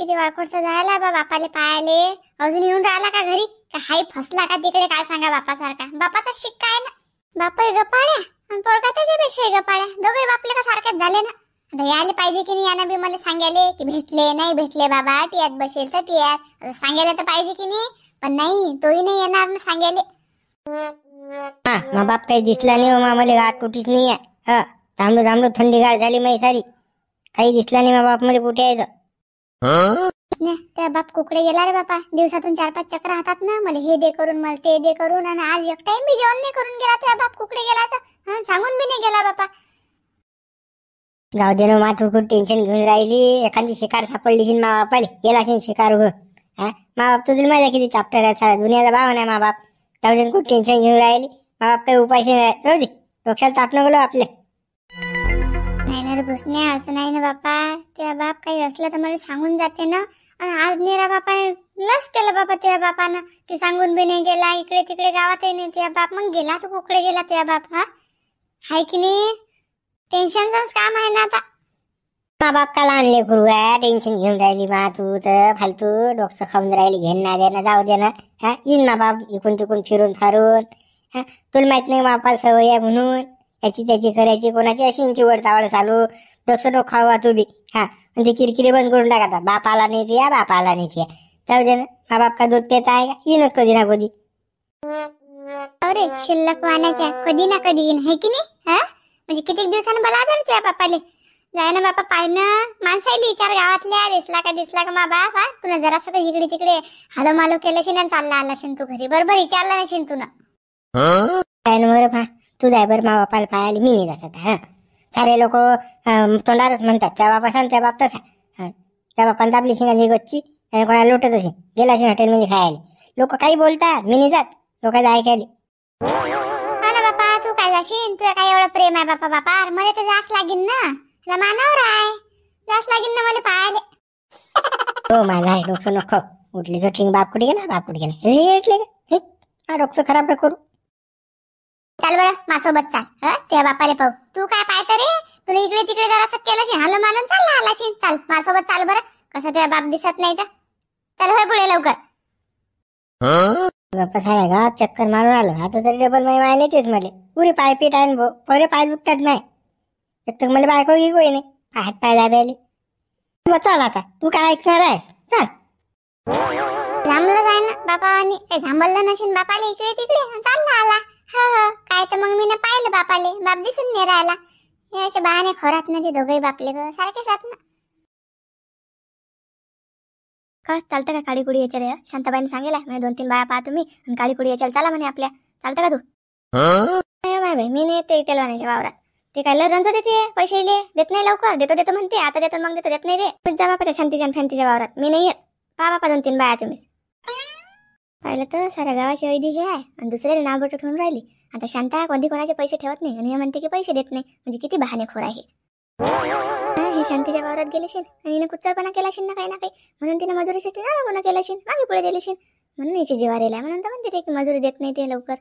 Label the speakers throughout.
Speaker 1: किती वाळखोडचा झाला बा बापाले पायाले. अजून येऊन राहिला का घरी? का हाई फसला का तिकडे? काय सांगा बापासारखा. बापाचा शिक्का आहे ना. बापही गपाड्या आणि पोरगा त्याच्यापेक्षाही गपाड्या. दोघे बापले का सारखेच झाले ना. आता यायला पाहिजे की नाही? यानं बी मला सांगायले की भेटले नाही भेटले बाबा, टियात बसेल तर टियात सांगायला तर पाहिजे की नाही. पण नाही, तोही नाही येणार ना सांगायले.
Speaker 2: मा बाप काही दिसला नाही हो. मामाले गात कुठेच नाही आहे. थांबलो थांबलो थंडीगार झाली मै सारी. काही दिसला नाही मा बाप मध्ये कुठे यायचं.
Speaker 1: त्या बाप कुकडे गेला रे बापा. दिवसातून 4-5 चक्र हातात ना. मला हे दे करून, मला ते दे करून. आणि आज एक टाइम बी जेवण नाही करून गेला. त्या बाप कुकडे गेला तर सांगून बी नाही गेला बापा.
Speaker 2: जाऊ दे ना, माथू खूप टेन्शन घेऊन राहिली. एखादी शिकार सापडली मा बापाले. गेला असेल शिकार हो. मा बाप तुझी माझ्या किती चाप्टर आहे. सारा दुनियाचा भाव नाही मा बाप. जाऊ दे, खूप टेन्शन घेऊन राहिली. मा बाप काही उपाय नाही. जाऊ दे, डोक्याला ताप नको आपले.
Speaker 1: नाही ना रे भुसण्या, असं नाही ना बापा. त्या बाप काही असलं तर मला सांगून जाते ना. आणि आज नेरा बापा लस केलं बापा त्या बापानं की सांगून बी नाही गेला. इकडे तिकडे गावातही नाही त्या बाप. मग गेला तो कुकडे गेला त्या बाप. हाय की नाही? टेन्शनच काम आहे ना आता.
Speaker 2: मा बाप का लहान लेकरू आहे. टेन्शन घेऊन राहिली मा तू तर फालतू. डोकं खाऊन राहिली. घेण ना दे ना, जाऊ दे ना. येईन मा बाप इकून तिकून फिरून फारून. तुला माहित नाही बापाला सवय आहे म्हणून. याची त्याची करायची, कोणाची अशी चिवड चावड चालू. डोकं खावा तू बी. म्हणजे किरकिरी बंद करून टाका. बाप आला नाही तुया, बाप आला नाही तुया. जाऊ दे ना. मा बाप का दूध पेता आहे का? येईनच कधी ना कधी.
Speaker 1: अरे शिल्लक वाण्याच्या कधी ना कधी येईन, है की नाही? म्हणजे किती दिवसानं मला आजार त्या बापाले. जाय ना बापा, पाय ना माणसाईली विचार गावातल्या. दिसला का मा बाप? तुला जरासं काही इकडे तिकडे हालो मालो केल्याशी ना चालला आलाशीन तू घरी. बरोबर विचारला नशीन तुला.
Speaker 2: काय ना बरं तू जाय बरं. मा बापाला पाहायला मी नाही जात. सारे लोक तोंडारच म्हणतात त्या बापा सांग त्या बाप तसा. त्या बापान दाबली शिंगांची गच्ची आणि कोणाला लोटत असे. गेला असेल हॉटेलमध्ये खायला. लोक काही बोलतात, मी नाही जात लोकांचं ऐकायला.
Speaker 1: बापा तू काय जाशील? तुला काय एवढं प्रेम आहे बापा? बापा मला तर जास लागेल ना. मानावर आहे, जास लागेल ना मला पाहायला.
Speaker 2: हो माझा आहे. डोकं नको उठली झोटली. बाप कुठे गेला? बाप कुठे गेला? हे इटले का डोकं खराब न करू.
Speaker 1: चाल बरं माझ्यासोबत चाल. त्या बापाले पाहू. तू काय पाहत रे? तुला इकडे तिकडे जरासं केलं हालो मालून चालला आलाशी. चाल माझ्यासोबत चाल बरं. कसं तुझ्या बाप दिसत नाही तर. चल होय पुढे लवकर.
Speaker 2: बाप्पा साऱ्या गावात चक्कर मारून आलो. आता तरी डबल माय नेतेच मला. पुरी पाय पीठ आहे भाऊ. परे पाय दुखतात माय. एक तर मला बायको की कोई नाही. हात पाय दाब्याले. चल आता तू काय ऐकणार आहेस? चल.
Speaker 1: थांबलं जाय ना बापा. आणि काही थांबलं नसेल बापाले इकडे तिकडे चालला आला. काय तर मग मी ना पाहिलं बापाले. बाप दिसून नाही राहिला. हे असे बहाने खोरात ना ते दोघे बापले सारखेच आत ना. का चालतं का काळी कुडी याच्या रे? शांताबाईने सांगेला म्हणजे 2-3 बाया पाहा तुम्ही आणि काळी कुडी याच्याला चला म्हणे आपल्या. चालतं का तू? बाय बाय मी नाही ते इटेलवाण्याच्या वावरात. ते काय लढ देते पैसे देत नाही लवकर. देतो म्हणते. आता देतो मग देतो, देत नाही रे. जा बापा त्या शांतीच्या फॅन्तीच्या वावरात. मी नाही येत. पहा बापा 2-3 बाया तुम्ही. पाहिलं तर साऱ्या गावाची ऐदी हे आहे. आणि दुसऱ्याला नाव बोट ठेवून राहिली. आता शांता कधी कोणाचे पैसे ठेवत नाही आणि हे म्हणते की पैसे देत नाही. म्हणजे किती बहाणेखोर आहे. ही शांतीच्या वावरात गेलेशील आणि हिने कुच्चरपणा केलाशील ना काही ना काही. म्हणून तिने मजुरीसाठी ना गुन्हा केलाशील. मागे पुढे दिलेशील. म्हणून हिची जीवारेला. म्हणून तर म्हणते ते की मजुरी देत नाही ते लवकर.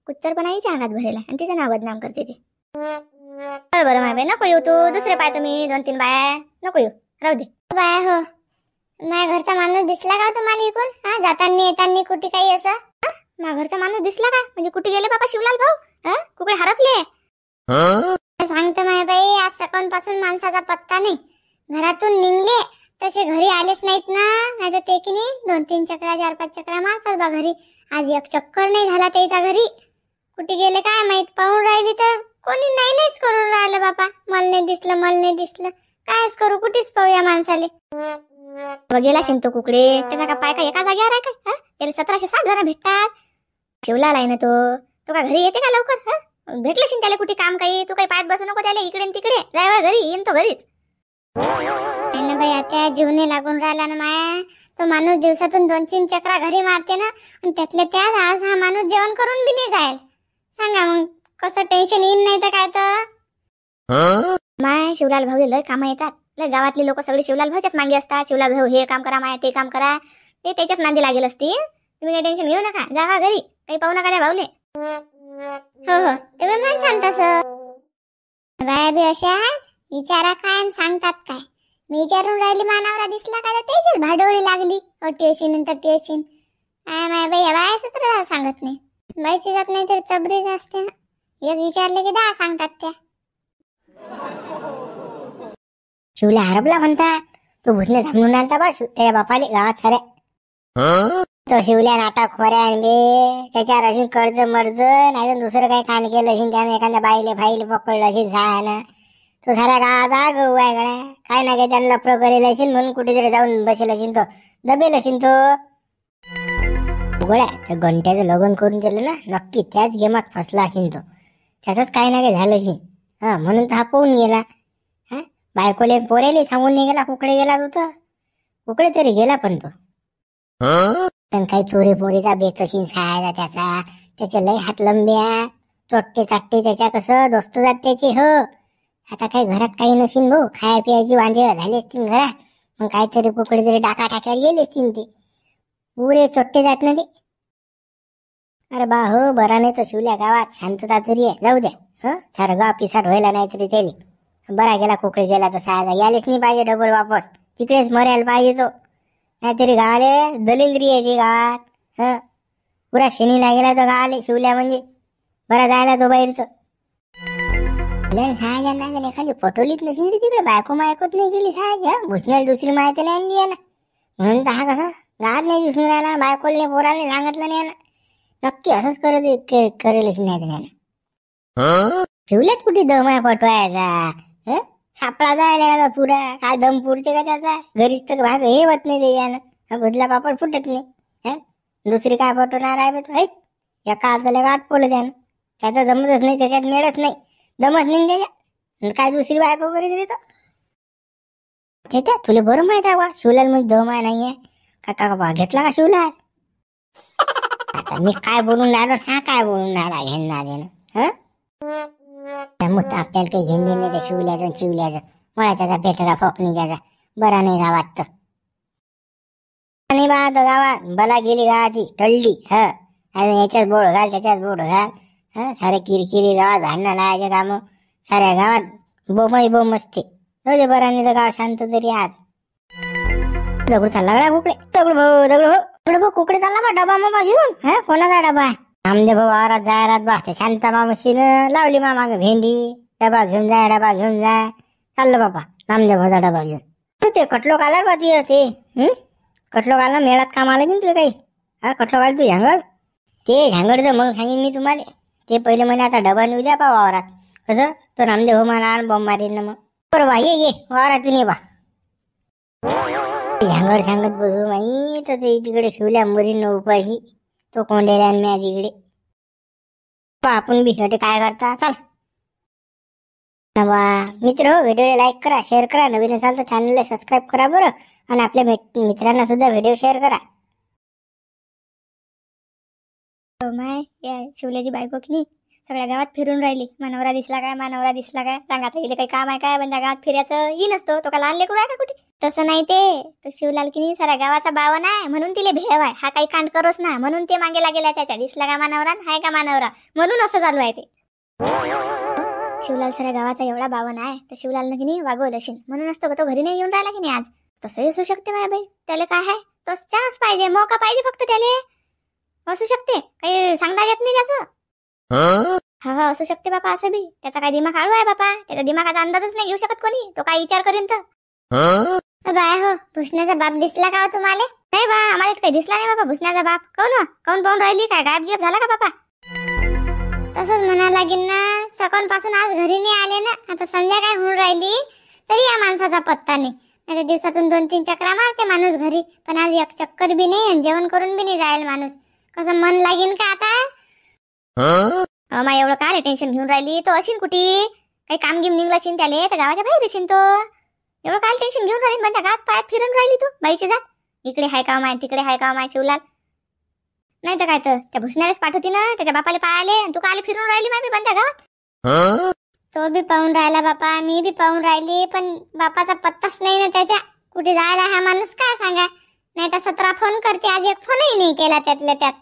Speaker 1: कुच्चरपणा हिच्या अंगात भरेला आणि तिचं नाव बदनाम करते ते. बरं माय बाई नको येऊ तू. दुसरे पाय तुम्ही 2-3 बाया नको येऊ. राहू दे बाया. हो माझ्या घरचा माणूस दिसला का तुम्हाला इकून? जाताना येताना कुठे काही असं? माझ्या घरचा माणूस दिसला का? म्हणजे कुठे गेले बाबा शिवलाल भाऊ? कुकडे हरपले? सांगतो माय बाई, आज सकाळपासून माणसाचा पत्ता नाही. घरातून निघले तसे घरी आलेच नाहीत ना. नाही तर ते की नाही 2-3 चक्रा 4-5 चक्रा मारतात बा घरी. आज एक चक्कर नाही झाला त्याचा घरी. कुठे गेले काय माहित. पाहून राहिली तर कोणी नाहीच करून राहिलं बापा. मला नाही दिसलं. कायच करू? कुठेच पाहू या माणसाले. गेला शिंतो कुकडे. त्याचा का पाय का एका जागेवर आहे का? त्याला 1760 जण भेटतात. शिवलाल आहे ना तो का घरी येते का लवकर? भेटलं शिन त्याला कुठे काम काही. तू काही पायात बसू नको त्याला इकडे तिकडे. जाय घरी येईन तो घरीच. बाई आता जीवने लागून राहिला ना माया. तो माणूस दिवसातून 2-3 चक्रा घरी मारते ना. आणि त्यातल्या त्यात आज हा माणूस जेवण करून बी नाही जाईल. सांगा मग कसं टेन्शन येईन नाही तर काय तर. माय शिवलाल भाऊ लय कामं येतात. लय गावातले लोक सगळे शिवलाल भाऊच्याच मागे असतात. शिवलाल भाऊ हे काम करा माया ते काम करा. ते त्याच्याच नांदी लागेल असतील. तुम्ही काही टेन्शन घेऊ नका. जा घरी. काही पाहू नका त्या भाऊले. हो ते म्हण सांग तसं. बाया बी अशा विचारा काय सांगतात काय. मी विचारून राहिली मानावरा दिसला का, तर त्याचीच भाडोळी लागली. अटी अशी नंतर ती अशी. काय माय बाई, बायाचं तर सांगत नाही. बाईची जात नाही तर चबरीच असते ना. एक विचारले की 10 सांगतात त्या.
Speaker 2: शिवल्या हरपला म्हणतात. तो भुसणे थांबून आलता बा त्याच्या बापाले गावात साऱ्या. तो शिवल्या नाटा खोऱ्यान बे त्याच्यावर अशी कर्ज मर्ज नाही दुसरं काही कांड केलं असेल त्याने, एखाद्या बाईले फाईले पकडलं असेल झालं. तो साऱ्या गावाचा गहू आहे गड्या. काय ना काय त्यानं लफडं करेल असेल म्हणून कुठेतरी जाऊन बसेल असेल. तो दबेल असेल तो गोळ्या. त्या घंट्याचं लग्न करून दिलं ना, नक्की त्याच गेमात फसला असेल तो. त्याचंच काही ना काही झालं असेल. म्हणून तर हा पोहून गेला. बायकोले पोरेले सांगून नाही गेला कुकडे गेला तो. कुकडे तरी गेला पण तो. पण काही चोरी पोरीचा बेत असेल सायाचा त्याचा. त्याचे लय हात लंब्या चोट्टे चाट्टे त्याच्या कसं दोस्त जात त्याचे. हो आता काही घरात काही नशीन भाऊ, खाया पियाची वांदे झाली असतील घरात. मग काहीतरी कुकडे तरी डाका टाकायला गेले असतील ते. पुरे चोट्टे जात ना ते. अरे बा हो, बरा नाही तर शिवल्या गावात शांतता तरी आहे. जाऊ द्या. सारं गाव पिसाट व्हायला नाही तरी त्याला बरा गेला. कुकडे गेला तर सायाचा यायलाच नाही पाहिजे डबल वापस. तिकडेच मरायला पाहिजे तो. नाहीतरी गावाले दलिंद्री आहे ती गावात. पुरा शनीला गेला तर गावाले शिवल्या म्हणजे बरा जायला तो बाहेर. तर सायाच्या नाही एखादी पटोलीच नसेल तिकडे. बायको मायकोत नाही गेली सायाच्या. भुसण्याला दुसरी माहिती नाही आणली आहे ना. म्हणून तर हा कसा गावात नाही दिसून राहिला. बायकोले पोराले सांगितलं नाही ना. नक्की असंच करेल अशी नाही ना. शिवल्यात कुठे दम आहे पटवायचा. सापळा जायला पुरा काय दम पुरते का त्याचा. घरीच तर भाग हे होत नाही त्याच्यानं. भुजला पापड फुटत नाही. दुसरी काय पटवणार आहे तो. एका अर्धाला गाठ पोलं त्यानं. त्याचा जमतच नाही, त्याच्यात मिळत नाही, दमत नाही त्याच्या. काय दुसरी बायको करीत रे तो. तुला बरं माहित आहे बा शिवलाल मध्ये दम आहे नाहीये का घेतला का शिवलाल. आता मी काय बोलून राहिलो, हा काय बोलून राहिला घेणं देणं. मग आपल्याला काही घेण देणे त्या शिवल्याचं चिवल्याचं. मला त्याचा पेटरा फोकणी त्याचा बरा नाही गावात. तर नाही बा तो गावात बला गेली गावाची टळली. याच्यात बोड घाल त्याच्यात बोड घाल. सारे किरकिरी गावात भांडणं लावायचे काम. साऱ्या गावात बोमही बोम असते. दे बरा नाही तर गाव शांत तरी. आज दगड चालला गड्या कुकडे. दगड भाऊ दगड भाऊ दगड भाऊ कुकडे चालला बा डबा मामा घेऊन. कोणाचा डबा आहे. नामदेव भाऊ वावरात जायला बा. ते शांता मामाशीनं लावली मामा भेंडी. डबा घेऊन जाय डबा घेऊन जाय. चाललं बाबा नामदेव भाऊचा डबा घेऊन. ते कटलोक आला बा ते. कटलोक आला मेळात काम आलं की तुझं काही. कटलोक आला तू झांगड. ते झांगडचं मग सांगेन मी तुम्हाला. ते पहिले म्हणे आता डबा नेऊ द्या बा वावरात. कसं तो नामदेव भाऊ मला बॉम्ब मारीन ना. मग बरं बा ये वावरातून ये बा. झांगड सांगत बसू माई तर ते तिकडे शिवल्या मुरीन उपाशी. तो कोंडेला म्या तिकडे. आपण बी काय करता. चल मित्र हो, व्हिडिओ लाईक करा, शेअर करा. नवीन असाल तर चॅनलला सबस्क्राईब करा बरं. आणि आपल्या मित्रांना सुद्धा व्हिडिओ शेअर करा.
Speaker 1: माय या शिवल्याची बायको की नाही सगळ्या गावात फिरून राहिली. मानवरा दिसला काय, मानवरा दिसला काय. सांगा आता गेले काही काम आहे काय. बंदा गावात फिरायचं ही नसतो. तो का लहान लेकरू आहे का कुठे. तसं नाही ते शिवलाल की नाही साऱ्या गावाचा बावन आहे म्हणून तिले भेव आहे. हा काही कांड करोच ना म्हणून ते मागे गेल्या त्याच्या. दिसला का मानवरा, हाय का मानवरा, म्हणून असं चालू आहे ते. शिवलाल साऱ्या गावाचा एवढा बावन आहे तर शिवलालनं की नाही वागवलं असेल म्हणून असतो का तो घरी नाही येऊन राहिला की नाही आज. तसंही असू शकते माय बाई. त्याला काय आहे तो चान्स पाहिजे, मौका पाहिजे फक्त त्याले. असू शकते, काही सांगता येत नाही त्याचं. हा असू शकते बापा. असं बी त्याचा काय दिमाग आळू आहे बापा. त्याचा दिमागाचा अंदाजच नाही घेऊ शकत कोणी. तो काय विचार करेन तर. बाय हो, भुसण्याचा बाप दिसला का तुम्हाला. नाही बा आम्हाला काही दिसला नाही बाबा भुसण्याचा बाप. काऊन पाहून राहिली काय. गायब गियब झाला का बापा. तसंच म्हणा लागेल ना. सकाळ पासून आज घरी नाही आले ना. आता संध्याकाळ होऊन राहिली तरी या माणसाचा पत्ता नाही. नाही दिवसातून 2-3 चक्रा मारते माणूस घरी. पण आज एक चक्कर बी नाही आणि जेवण करून बी नाही जाईल माणूस. कसं मन लागेल का आता. मा एवढं काय टेन्शन घेऊन राहिली. तो अशीन कुठे काही काम गिम निघलं असेल त्याले तर गावाच्या बाहेर असेल तो. एवढं काय टेन्शन घेऊन राहिली. पण त्या गावात पायात फिरून राहिली तू बाईची जात. इकडे हाय काम आहे तिकडे हाय काम आहे शिवलाल. नाही तर काय तर त्या भुसण्यालाच पाठवती ना त्याच्या बापाला पाहायले. तू काय फिरून राहिली माय पण त्या गावात. तो बी पाहून राहिला बापा, मी बी पाहून राहिली. पण बापाचा पत्ताच नाही ना त्याच्या. कुठे जायला हा माणूस काय सांगा. नाही तर 17 फोन करते. आज एक फोनही नाही केला त्यातल्या त्यात.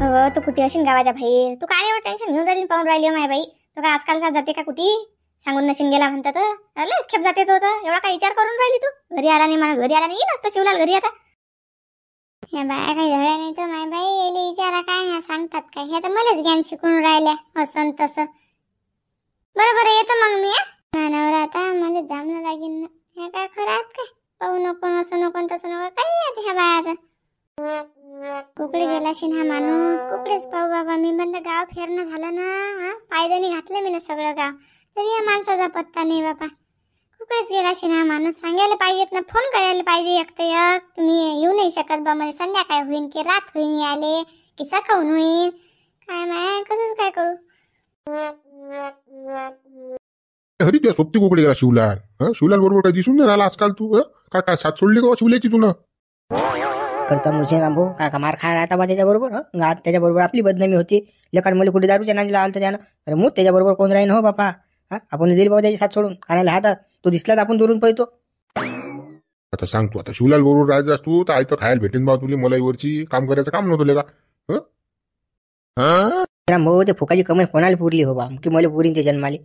Speaker 1: हो तू कुठे असेल गावाच्या बाहेर. तू काय एवढं टेन्शन घेऊन राहिली पाहून राहिली माय बाई. तो काय आजकाल जाते का कुठे. सांगून नशीन गेला म्हणतात लयच खेप जाते तो तर. एवढा काय विचार करून राहिली तू? घरी आला नाही मला, घरी आला नाही येत असतो शिवलाल घरी आता. ह्या बाया काही धड्या नाही तर माय बाई येले विचारा काय ह्या सांगतात काय. ह्या तर मलाच ज्ञान शिकून राहिल्या असं तसं. बरोबर येतो मग मी. नवरा आता मला जामणं लागेल ना. ह्या काय खरात काय पाहू नको असं नको तसं नको काय आता ह्या बायाचं. कुकडे गेला शिन हा माणूस. कुकडेच पाहू बाबा. मी बंद गाव फिरणं झालं ना. पायदणी घातलं मी ना सगळं गाव, तरी या माणसाचा पत्ता नाही बाबा. कुकडेच गेला शिन हा माणूस. सांगायला पाहिजेत ना, फोन करायला पाहिजे एकटं एक. तुम्ही येऊ नाही शकत बा. मला संध्याकाळ होईन की रात होईन याले की सकाळून होईन काय माय कसंच काय करू.
Speaker 3: हरी त्या सोबती कुकडे गेला शिवलाल. शिवलाल बरोबर काय दिसून नाही राहिला आजकाल तू. काय काय साथ सोडली का शिवल्याची तू ना?
Speaker 2: करता मुलशेराम भाऊ काय का मार खायला आता बा त्याच्याबरोबर. गात त्याच्याबरोबर आपली बदनामी होती. लेखान मला कुठे दारूच्या नांदीला आलं त्यानं. अरे मग त्याच्याबरोबर कोण राहीन हो बापा. आपण दिली बाबा त्याची साथ सोडून खाण्याला हातात. तो दिसला तर आपण दुरून पळतो.
Speaker 3: आता सांग तू, आता शिवलाल बरोबर राहायचं तू तर आयतं खायला भेटेन बा तुला. मलाई वरची काम करायचं काम नव्हतं का?
Speaker 2: राम भाऊ ते फुकाची कमाई कोणाला पुरली हो बा की मला पुरीन ते जन्माले.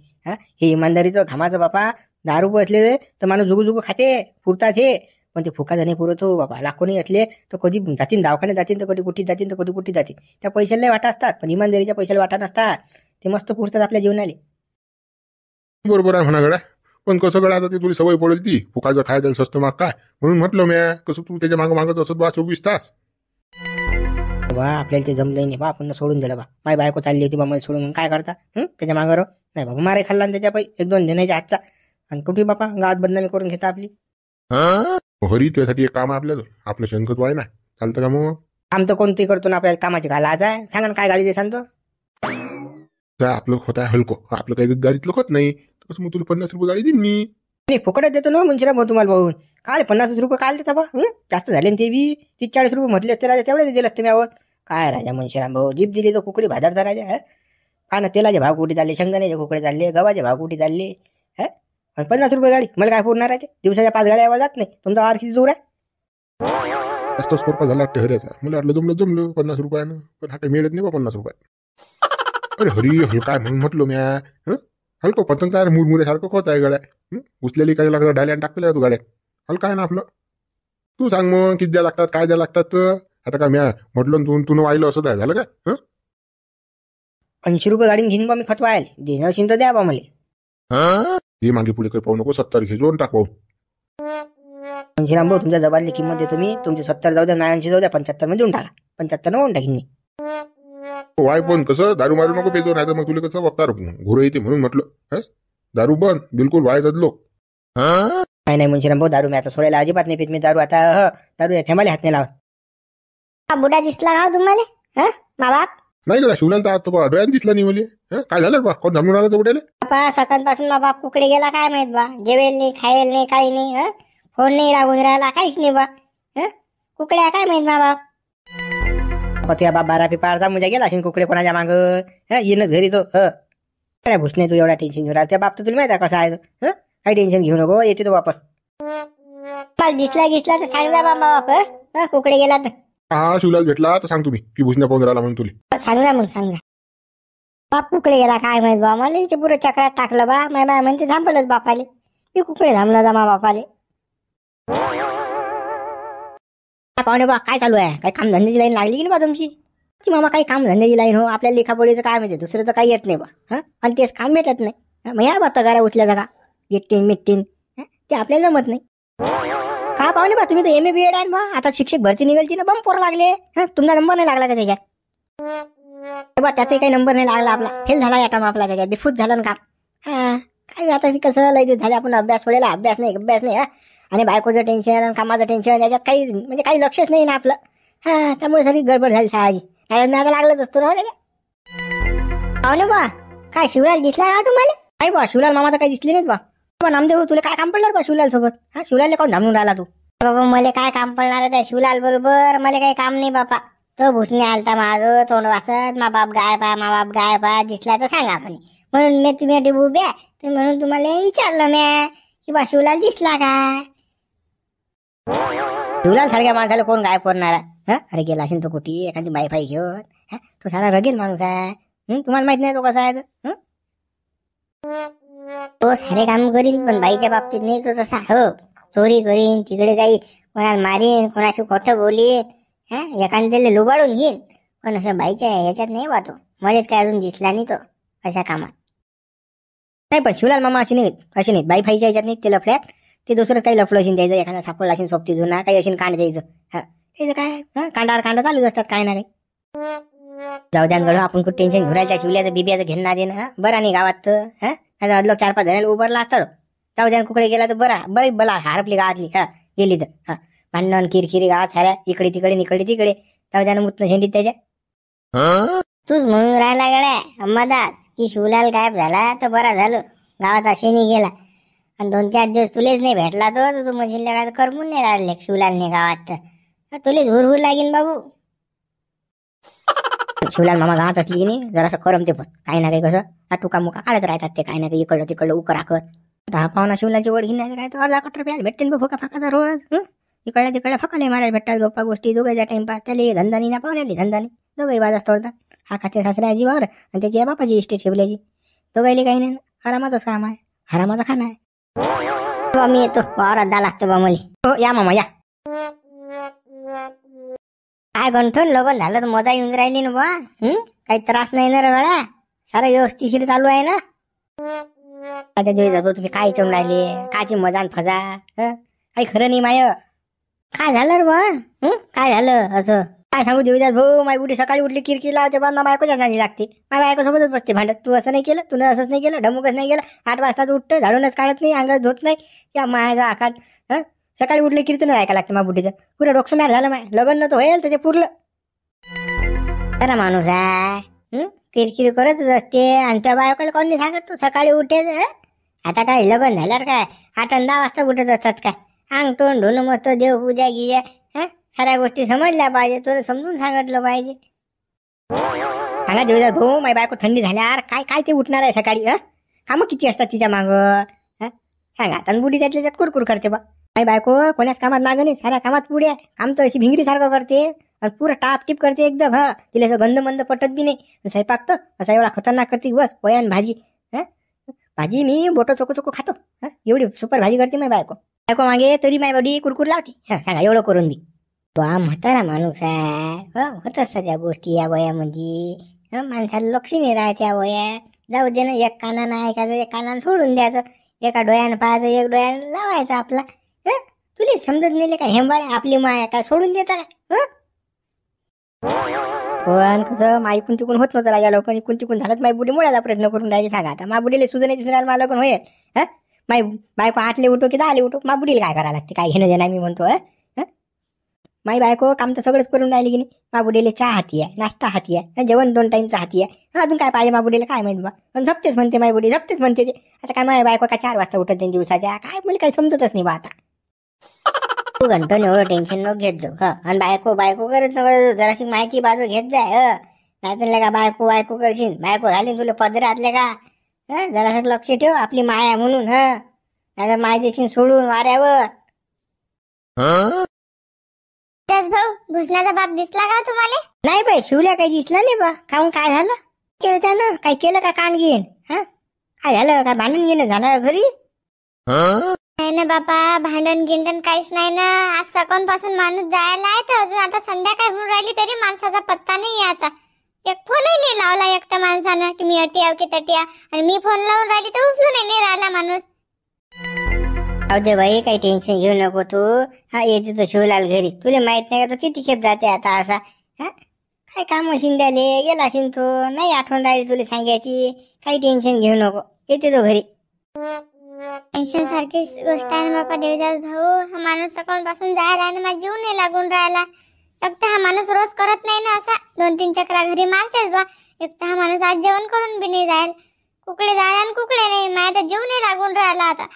Speaker 2: हे इमानदारीचं घामाचं बापा. दारू बसले तर माणूस जुगू जुगू खाते पुरतात हे. पण ते फुकाचं नाही पुरत हो बाबा. लाखोनी असले तर कधी जातीन दवाखान्यात जातील तर कधी कुठे जातील तर कधी कुठे जातील. त्या पैशाला वाटा असतात पण इमानदारीच्या पैशाला वाटा नसतात. ते मस्त पुरतात आपल्या जीवनाले.
Speaker 3: बरोबर आहे म्हणा गड्या. पण कसं गड्या आता ते तुला सवय पडेल ती फुकाचं खायचं स्वस्त माग काय म्हणून म्हटलं मी. कसं तू त्याच्या मागं मागत असत बा 24 तास.
Speaker 2: बा आपल्याला ते जमलं नाही बा. आपण सोडून दिलं बा. माझी बायको चालली होती बा मला सोडून. काय करता त्याच्या मागं नाही बाबा. मारे खाल्ला त्याच्या पायी 1-2 देण्याच्या हातचा. आणि कुठे बापा गावात बदनामी करून घेता आपली.
Speaker 3: हरी तुझ्यासाठी एक काम आहे आपल्याला. आपलं शेणखत वाय ना चालतं का मग?
Speaker 2: काम तर कोणती करतो ना आपल्याला. कामाची काय लाज आहे. सांगा ना काय गाडी दे सांगतो.
Speaker 3: आपलं होत आहे हलको. आपलं काही गाडीतलं होत नाही. कसं मग तुला 50 रुपये गाडी देईन मी.
Speaker 2: नाही फुकटच देतो ना मुंशीराम भाऊ तुम्हाला भाऊ. काय 50 रुपये काल देता बा. जास्त झाले ना ते बी. 30-40 रुपये म्हटले असते राजा तेवढे दिले असते मी आवत. काय राजा मुंशीराम भाऊ. जीप दिली तर कुकडी भाजारचा राजा. काय ना तेलाचे भाव कुठे चालले, शेंगदाण्याचे कुकडे चालले, गव्हाचे भाव कुठे चालले. 50 रुपये गाडी मला काय पुरणार आहे ते. दिवसाच्या 5 गाड्या आवाज जात नाही. तुमचा वार किती दूर आहे.
Speaker 3: जास्त स्कोरपा झाला वाटतं हऱ्याचा. मला वाटलं जमलं 50 रुपयानं. पण हा मिळत नाही बा 50 रुपये. अरे हरी हल काय म्हणून म्हटलो म्या. हलको पतंग तयार मुरमुऱ्यासारखं होत आहे गाड्या. उचलेली काय लागतं डाल्यान टाकलेल्या तू गाड्यात. हलका आहे ना आपलं. तू सांग मग किती द्या लागतात काय द्या लागतात. आता काय म्या म्हटलं तू वाहिलं असं आहे झालं काय?
Speaker 2: 80 रुपये गाडीने घेईन बा मी खतवायला. देणं असेल तर द्या बा मला.
Speaker 3: हे मागे पुढे काही पाहू नको. 70 घे जोन टाक पाहू.
Speaker 2: मुंशीराम भाऊ तुमच्या जबाबदारी किंमत देतो मी. तुमचे 70 जाऊ द्या 80 जाऊ द्या 75 मध्ये देऊन टाका. 75 न होऊन टाकीन मी.
Speaker 3: वाय पण कसं दारू मारू नको पेतो नाही तर मग तुला कसं बघता घोर येते म्हणून म्हटलं. दारू बंद बिलकुल व्हायचं लोक.
Speaker 2: नाही मुंशीराम भाऊ दारू मी आता सोडायला अजिबात नाही पित मी. दारू आता दारू थेमाले हात नाही लावत.
Speaker 1: बुडा दिसला का तुम्हाला मा बाप?
Speaker 3: नाही गड्या शिवलाल तर आता डोळ्यात दिसला नाही मला. काय झालं बा कोण थांबून आला उठायला?
Speaker 1: बापा सकाळपासून मा बाप कुकडे गेला काय माहित बा. जेवेल नाही खायला नाही काही नाही. फोन नाही लागून राहिला काहीच नाही बा. कुकड्या काय माहित मा बाप.
Speaker 2: तुझ्या बाप 12 पिपाळचा मुजा गेला असेल कुकडे कोणाच्या माग. येणच घरी तो. काय भूस नाही तू एवढा टेन्शन घेऊन राहिला. त्या बाप तर तुला माहिती आहे कसा आहे. काही टेन्शन घेऊ नको येते तो वापस.
Speaker 1: दिसला तर सांग जा बाप. कुकडे गेला तर
Speaker 3: हा शिवलाल भेटला तर सांग तुम्ही की भुसण्या पाहून राहिला म्हणून तुला.
Speaker 1: सांगा मग सांगा. बाप कुकडे गेला काय माहित बा. मला इथे पुरं चक्रात टाकलं बा. माय म्हणते थांबलच बापाले. मी कुकडे थांबला जा मा बापाले.
Speaker 2: पाहुणे बा काय चालू आहे. काही काम धंद्याची लाईन लागली की नाही बा तुमची? की मामा काही काम धंद्याची लाईन हो. आपल्या लेखापडीचं काय माहिती दुसरं तर काही येत नाही बा. आणि तेच काम भेटत नाही. मग या बा तगाऱ्या उचल्या जागा गिट्टीन मिट्टीन ते आपल्याला जमत नाही. का पाहुणे बा तुम्ही तर MA BEd आहे बा. आता शिक्षक भरती निघालची ना बंद पोरं लागले. तुमचा नंबर नाही लागला का त्याच्यात? बा त्याचाही काही नंबर नाही लागला. आपला फेल झाला या काम आपला त्याच्यात. बेफूत झालं ना काम. काय आता कसं लय झाले आपण अभ्यास सोडायला. अभ्यास नाही आणि बायकोचं टेन्शन आणि कामाचं टेन्शन याच्यात काही म्हणजे काही लक्षच नाही ना आपलं. त्यामुळे सगळी गडबड झाली साजी. मी आता लागलंच असतो ना त्याच्या.
Speaker 1: पाहुणे बा काय शिवलाल दिसला का तुम्हाला?
Speaker 2: नाही बा शिवलाल मामा तर काही दिसले नाहीत बा. नामदेव तुला काय काम पडलं बा शिवलाल सोबत? शिवलालला कोण धामून राहिला तू?
Speaker 1: बाबा मला काय काम पडणार आहे त्या शिवलाल बरोबर. मला काही काम नाही बापा. तो भुसणे आलता माझं तोंड वासत. मा बाप गाय दिसला तर सांगा म्हणे. म्हणून मी तुम्ही डिबू ब्या म्हणून तुम्हाला विचारलं म्या की बा शिवलाल दिसला काय.
Speaker 2: शिवलाल सारख्या माणसाला कोण गायब करणार आहे? अरे गेला असेल तो कुठे एखादी बायफाई घेऊन. तो सारा रगेल माणूस आहे. तुम्हाला माहित नाही तो कसा आहे. तो सारे काम करीन, पण बाईच्या बाबतीत नाही तो तसा. हो, चोरी करीन, तिकडे काही कोणाला मारीन, कोणाशी खोटं बोलीन, एखाद्याला लुबाडून घेईन, पण असं बाईच्या याच्यात नाही वाटतो. मलाच काय अजून दिसला नाही तो अशा कामात.
Speaker 4: नाही पण शिवलाल मामा अशी नाहीत बाई फाईच्या याच्यात नाही ते लफड्यात. ते दुसरंच काही लफडं असेल द्यायचं, एखादा सापडला असेल सोबती जुना काही असेल कांड द्यायचं. त्याचं काय कांडावर कांड चालूच असतात काय ना काही. जाऊ द्या गडू, आपण खूप टेन्शन घेऊन शिवल्याचं बिबियाचं घेणं देणं बरं नाही गावात तर. अदलो 4-5 जणांना उभारला असतात. जाऊ द्या कुकडे गेला तर बरा बला हरपली गावातली गेली तर भांडण किरकिरी गावात साऱ्या इकडे तिकडे. जाऊ द्या मुतनं झेंडीत त्याच्या.
Speaker 2: तूच म्हणून राहिला गड्या अंबादास की शिवलाल गायब झाला तर बरा झालं, गावात अशेनी गेला. आणि 2-4 दिवस तुलेच नाही भेटला तर तू म्हणजे करमून नाही राहिले शिवलालने गावात, तर तुलेच हुरहुर लागीन बाबू.
Speaker 4: शिवलाल मामा गावात असली की नाही जरासं करमते, पण काही ना काही कसं टुका मुका काढत राहतात ते काही ना काही इकडलं तिकडलं उकराकर. 10 पावना शिवलालची ओढ घेऊन काय तर अर्धा कट्टर प्यायला भेटते ना फुका फाकाचा रोज. इकडल्या तिकडल्या फकाले मारायला भेटतात, गप्पा गोष्टी दोघांचा टाइमपास. त्याला धंदानी ना पाहुण्याली धंदानी दोघंही बाजास तोडतात. हा खाते सासऱ्या जीवावर आणि त्याची बापाची इस्टेट ठेवल्याची. दोघायला काही नाही, हरामाचंच काम आहे, हरामाचा खाना आहे.
Speaker 2: मी येतो वावरात जा लागतो बा मुली.
Speaker 4: हो या मामा या.
Speaker 2: काय गंठन लगन झालं तर मजा येऊन राहिली ना बा. काही त्रास नाही ना रे गळा, सारं व्यवस्थिशीर चालू आहे ना.
Speaker 4: त्या दिवशी जातो तुम्ही काय चोम राहिले, काची मजा न फजा काही खरं नाही माय.
Speaker 2: काय झालं रे बा, काय झालं असं?
Speaker 4: काय सांगू देवीदास भाऊ, माझी बुडी सकाळी उठली किरकिर लावते बा, बायकोच्या नादी लागते. माझ्या बायकोसोबतच बसते भांडत. तू असं नाही केलं, तू असंच नाही केलं, ढमुकच नाही केलं. 8 वाजता उठतं, झाडूनच काढत नाही, अंगात धुत नाही, या मायाचा आखात. सकाळी उठले कीर्तन ऐकायला लागतं माझ्या बुटीचं. पुरं डोकं मॅट झालं माय. लग्न न तर होईल तर ते पुरलं.
Speaker 2: खरा माणूस आहे, किरकिर करतच असते. आणि त्या बायकोला कोण नाही सांगत तू सकाळी उठेच. आता काय लग्न झाल्यावर काय 8 आणि 10 वाजता उठत असतात काय? अंग तोंड धुणं मस्त, देवपूजा गिया, साऱ्या गोष्टी समजल्या पाहिजे, तुला समजून सांगितलं पाहिजे.
Speaker 4: सांगा देवीदास भाऊ, माझी बायको थंडी झाल्यावर काय काय ते उठणार आहे सकाळी. कामं किती असतात तिच्या मागं सांगा. आणि बुडी त्यातल्या त्यात कुरकुर करते बा. माझी बायको कोणाच कामात मागं नाही, साऱ्या कामात पुढे आहे. काम तर अशी भिंगरी सारखं करते आणि पुरं टाप टिप करते एकदम. तिला असं गंध मंद पटत बी नाही. स्वयंपाक तर असा एवढा खतरनाक करते बस. पोयान भाजी भाजी मी बोटं चोको खातो. एवढी सुपर भाजी करते माझी बायको मागे, तरी माझी बॉडी कुरकुर लावते. सांगा एवढं करून बी.
Speaker 2: वा म्हातारा माणूस आहे, होत असतात त्या गोष्टी या वयामध्ये. माणसाला लक्ष नाही राहत त्या वयात. जाऊ दे ना, एक कानानं ऐकायचं, एक कानानं सोडून द्यायचं, एका डोळ्यानं पाहायचं, एक डोळ्यानं लावायचं आपला. तुला समजत नाही का हेंबाळे आपली माया काय सोडून देता का?
Speaker 4: पण कसं माई इकून तिकून होत नव्हतं या लोकांनी. इकून तिकून झालं माई बुडी मुळाचा प्रयत्न करून राहिली. सांगा आता मा बुडीला सुधारायची फिरायला मला लोकं होईल. माई बायको 8ले उठो की 10ले उठो, मा बुडीला काय करायला लागते, काय घेणं देणार मी म्हणतो. माई बायको काम तर सगळंच करून राहिली की नाही. मा बुडीला चहा हाती आहे, नाश्ता हाती आहे, जेवण 2 टाईमचा हाती आहे. अजून काय पाहिजे मा बुडीला काय माहिती बा. पण झपतेच म्हणते माई बुडी, झपतेच म्हणते ते. आता काय माझ्या बायको काय 4 वाजता उठत दिवसाच्या, काय मला काही समजतच नाही बा आता.
Speaker 2: तू घंटून एवढं टेन्शन नको घेत जाऊ. आणि बायको करत नको, जराशी मायची बाजू घेत जाय. नाही का बायको करशील, बायको झाली तुला पदरातले का. जरासं लक्ष ठेव, आपली माया म्हणून. नाही माय देशील सोडून वाऱ्यावर.
Speaker 1: भाऊ, भुसण्याचा बाप दिसला का तुम्हाला?
Speaker 2: नाही बाई, शिवल्या काही दिसला नाही बा. काहून काय झालं केलं त्यानं? काय केलं का कान घेईन? काय झालं, काय भांडण घेणं झालं घरी?
Speaker 1: नाही ना बापा, भांडण गिंडण काहीच नाही ना. आज सकाळपासून माणूस जायला आहे, तर अजून आता संध्याकाळ होऊन राहिली तरी माणसाचा पत्ता नाही याचा. एक फोनही नाही लावला एकट्या माणसानं की मी अटी आव की तटी आव. आणि मी फोन लावून राहिली तर उचलून नाही राहिला माणूस.
Speaker 2: जाऊ दे बाई, काही टेन्शन घेऊ नको तू. येते तो शिवलाल घरी. तुला माहित नाही का तो किती खेप जाते आता असा. काय काम शिंद्याले गेला असेल तो, नाही आठवण राहिली तुला सांगायची. काही टेन्शन घेऊ नको, येते तो घरी.
Speaker 1: टेन्शन सारखीच गोष्ट आहे ना बापा देवीदास भाऊ. हा माणूस सकाळपासून जायला आहे ना, माझा जीव नाही लागून राहिला. फक्त हा माणूस रोज करत नाही ना असा. 2-3 चक्रा घरी मारतेच बा. एक तर हा माणूस आज जेवण करून बी नाही जाईल. कुकडे जायला आणि कुकडे नाही. माझा जीव नाही लागून राहिला आता.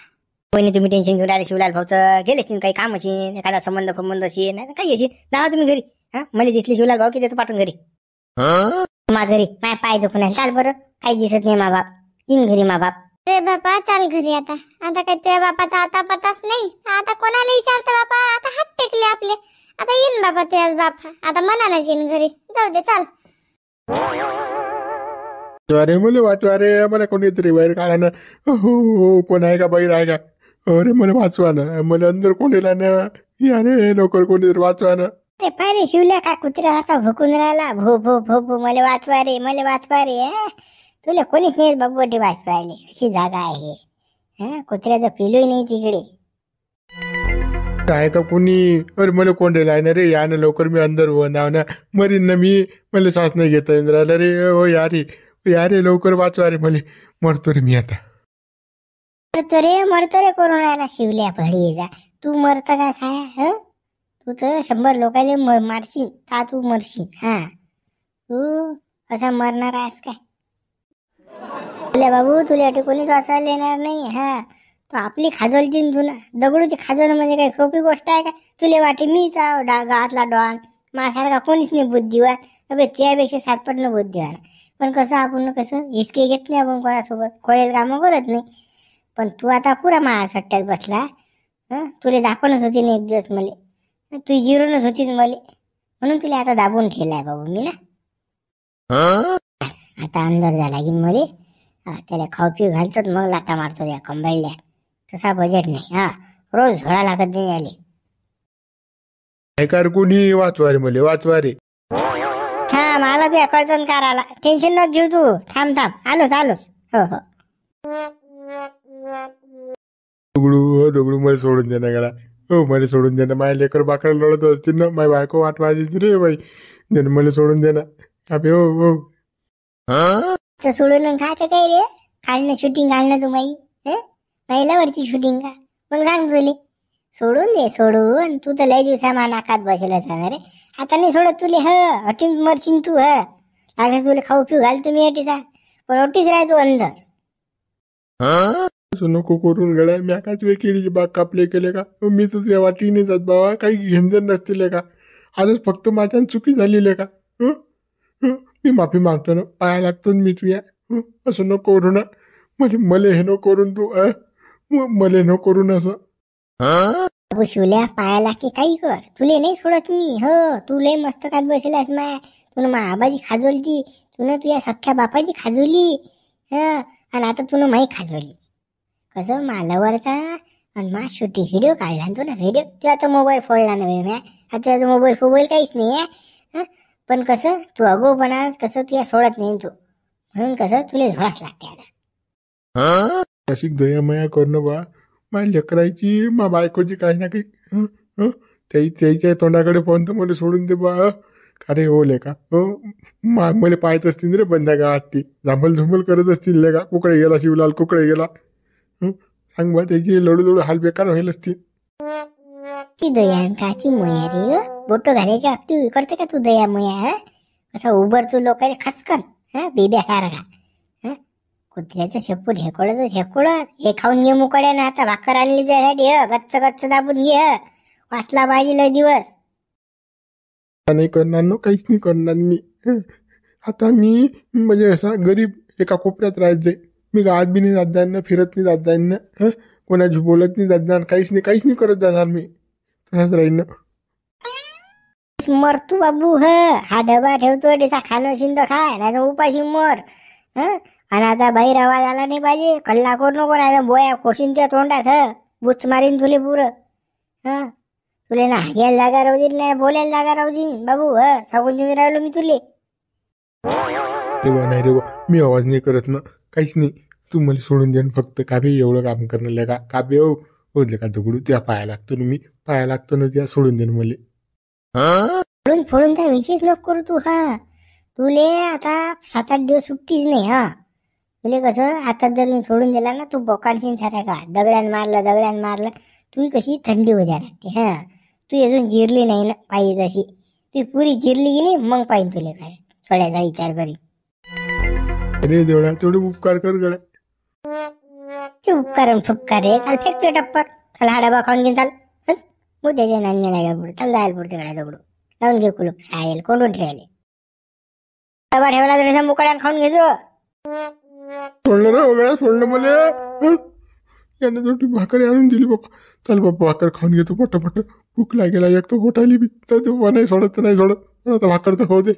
Speaker 4: कोणी तुम्ही टेन्शन घेऊन राहिले शिवलाल भाऊचं. गेले असतील काही काम असेल, एखादा संबंध असेल, नाही काही असेल. जावा तुम्ही घरी. मला दिसली शिवलाल भाऊ की देतो पाठवून घरी.
Speaker 2: मा घरी माय पाय दुखून आहे, चाल बरं. काही दिसत नाही मा बाप. येईन घरी मा बाप.
Speaker 1: रे बापा चाल घरी आता. आता काय तुझ्या बापाचा आता पताच नाही. आता कोणाला विचारतं बापा. आता हात टेकले आपले. आता येईन बाबा तुझ्याच बाप. आता मनानच येईन घरी. जाऊ दे चाल.
Speaker 3: अरे मला वाचवा रे, मला कोणीतरी बाहेर काढा ना. हो कोण आहे का, बाहेर आहे का? अरे मला वाचवा ना, मला अंदर कोणीला ना. या रे लवकर, कोणीतरी वाचवा ना.
Speaker 2: ते पाय रे शिवल्या का कुत्र्यासारखा भुकून राहिला, भो भो भो भो, मला वाचवा रे, मला वाचवा रे. तुला कोणीच नाही बाबूटी वाचवायले, अशी जागा आहे. कुत्र्याचं पिलूही नाही तिकडे.
Speaker 3: काय का कोणी? अरे मला कोण आहे ना रे, या ना लवकर, मी अंदर नाव ना, मरीन ना मी. मला श्वास नाही घेता येऊन राहिला रे. हो या रे लवकर वाचवा रे, मला मरतो रे मी आता.
Speaker 2: मरतो रे करून राहिला शिवल्या भडवीचा. तू मरत का साया? तू तर 100 लोकांना मारशील, ता तू मरशील. तू असा मरणार आहेस काय? तुला बाबू, तुला अटे कोणीच वाचायला येणार नाही. तो आपली खाजवल दिन तुला. दगडूची खाजवलं म्हणजे काही सोपी गोष्ट आहे का? तुला वाटे मीच गावातला डॉन, माझ्यासारखा कोणीच नाही बुद्धिवान. अबे त्यापेक्षा 7 पटनं बुद्धिवान. पण कसं आपण हिसके घेत नाही आपण कोणासोबत, खोळेल कामं करत नाही. पण तू आता पुरा सट्ट्यात बसला. तुला दाखवणच होती ना एक दिवस मले, तू जिरूनच होती मले, म्हणून तुला आता दाबून ठेवलाय बाबू मी ना. आता अंदर झाला की मले त्याला खाऊ पिऊ घालतो, मग लाता मारतो त्या कंबळल्या. तसा बजेट नाही. रोज झोळा लागत नाही आले.
Speaker 3: ऐकार कोणी, वाचवा रे मला, वाचवा रे.
Speaker 2: मला तुझ्या कळतन कार टेन्शन नको घेऊ तू. थांब आलोच. हो
Speaker 3: दगडू मला सोडून दे ना गडा. हो मला सोडून दे ना. माझ्या लेकर बाकड लढत असतील ना, माझी बायको वाट वाजायची रे बाई. मला सोडून दे ना. अबे हो
Speaker 2: सोडून खायचं काय रे? काढणं शूटिंग काढणं तू महिलावरची शूटिंग का? मग सांग तुले सोडून दे. सोडून तू तर लय दिवसा मा नाकात बसला रे. आता नाही सोडत तुले. अटीच मरशील तू. आता तुला खाऊ पिऊ घाल तुम्ही अटीचा, पण अटीच राहतो अंदर.
Speaker 3: नको करून गड्या. मी काच वे केळीची बाग कापले केले का? मी तुझ्या वाटी नाही जात बाबा. काही घेंजन नसतील का? आजच फक्त माझ्या चुकी झालेली का? मी माफी मागतो ना, पाया लागतो मी तुझ्या. असं नको करू ना. मले हे नको करून तू. मले नको करून असं.
Speaker 2: बाबू शिवल्या पायाला की काही कर, तुले नाही सोडत मी. तू लय मस्तकात बसलास माय. तुला मा आबाजी खाजवली, तुला तुझ्या सख्या बापाची खाजवली. आणि आता तुला माई खाजवली. कसं मालावरचा आणि मा शूटिंग व्हिडिओ काढला तो ना. व्हिडिओ तू आता मोबाईल फोडला नव्हे म्या. आता मोबाईल काहीच नाही आहे. पण कसं तू अगोपणा कसं तुया सोडत नाही तू, म्हणून कसं तुला झोडाच लागते आता.
Speaker 3: अशी दयामया करणं बा. माझ्या लेकरायची, मा बायकोची काही ना काही त्याच्या तोंडाकडे पाहून तर मला सोडून दे बा. अरे हो लेका. मला पाहायचं असतील रे बंद्या गावात. ती झुंबल करत असतील लेका. कुकडे गेला शिवलाल, कुकडे गेला. सांग बा, त्याची लडू हाल बेकार व्हायला असतील.
Speaker 2: ती दया काची मोया रे. बोट घालायची अगदी करते का तू दया मोया? कसा उभर तू लोकांना खचकन बेब्यासारखा. कुत्र्याचं शेपूट हेकोळत हे खाऊन घे मुकड्यानं. आता भाकर आणली त्यासाठी गच्च दाबून घे. वाचला पाहिजे लय दिवस.
Speaker 3: नाही करणार ना, काहीच नाही करणार मी. आता मी म्हणजे असा गरीब एका कोपऱ्यात राहत जाईल. मी गावात बी नाही जात जाईन ना, फिरत नाही जात जाईन ना, कोणाची बोलत नाही जात जाणार, काहीच नाही करत जाणार मी. तसाच राहीन ना.
Speaker 2: मर तू बाबू. हा डबा ठेवतो डेसा खाणं शिंद खाय, नाही तर उपाशी मर. आणि आता बाहेर आवाज आला नाही पाहिजे. कल्ला करू नको, नाही तर बोया खोशीन तुझ्या तोंडात. बुच मारीन तुले पुरं. तुले ना हाग्याला जागा राहू देईन, नाही बोलायला जागा राहू देईन बाबू. सांगून तुम्ही राहिलो मी तुले.
Speaker 3: नाही रे बा, मी आवाज नाही करत ना, काहीच नाही. तू मला सोडून दे फक्त. काबे एवढं काम करणं लेका. काबे हो लेका दगडू, त्या पाया लागतो ना. मी पाया लागतो ना, त्या सोडून दे मला.
Speaker 2: फोडून त्या विशेष नको करू तू. तुले आता 7-8 दिवस सुट्टीच नाही. तुले कसं आता जर मी सोडून दिला ना, तू बोकाडशीन साऱ्या का. दगड्यान मारलं तू कशी थंडी होत्या लागते. तू अजून जिरली नाही ना पाहिजे तशी. तू पुरी जिरली की नाही, मग पाहिजे तुले काय थोड्याचा विचार करी.
Speaker 3: अरे देवळा, तेवढे उपकार कर गड्या.
Speaker 2: ते उपकार फुपकार रे. चाल फेकतो टप्पर. चला हा डबा खाऊन घेऊन चाल. मुद्द्याच्या नान्य लागा पुढे चाल. जायला पुढे तिकडे दगडू लावून घे कुलूप. सायल कोंडून ठेवले. डबा ठेवला तर मुकड्यान खाऊन घेतो.
Speaker 3: सोडलं ना वगळा, सोडलं मला. यानं छोटी भाकर आणून दिली बाबा. चल बाबा भाकर खाऊन घेतो पटापट. भूक लागेला एक तर गोठाली बी. तर नाही सोडत आता भाकर तर खाऊ दे.